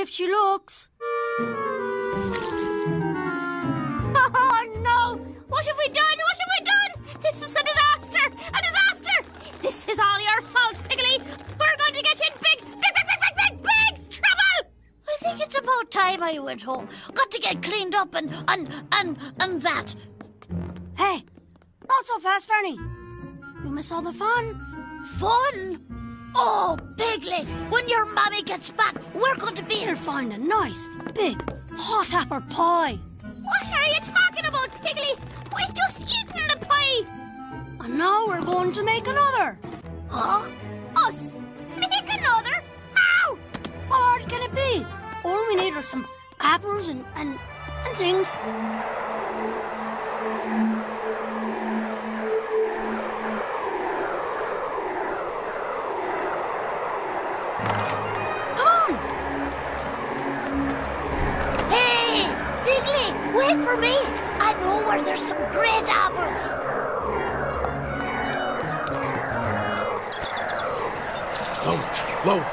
if she looks. Oh, no! What have we done? What have we done? This is a disaster! A disaster! This is all your fault, Piggly! We're going to get in big trouble! I think it's about time I went home. Got to get cleaned up and that. Hey, not so fast, Fernie. You miss all the fun. Fun? Oh, Piggly, when your mommy gets back, we're going to be here find a nice, big, hot apple pie. What are you talking about, Piggly? We've just eaten the pie! And now we're going to make another. Huh? Us? Make another? How? How hard can it be? All we need are some apples and things. Come on! Hey, Piggly, wait for me. I know where there's some great apples. Low.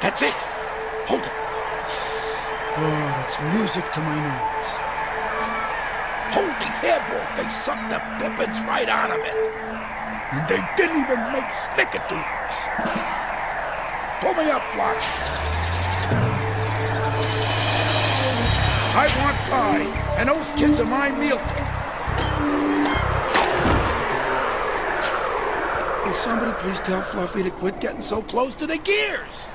That's it. Hold it. Oh, that's music to my nose. Holy hairball, they sucked the pippins right out of it. And they didn't even make snickerdoodles. Pull me up, Flock. I want pie, and those kids are my meal ticket. Will somebody please tell Fluffy to quit getting so close to the gears?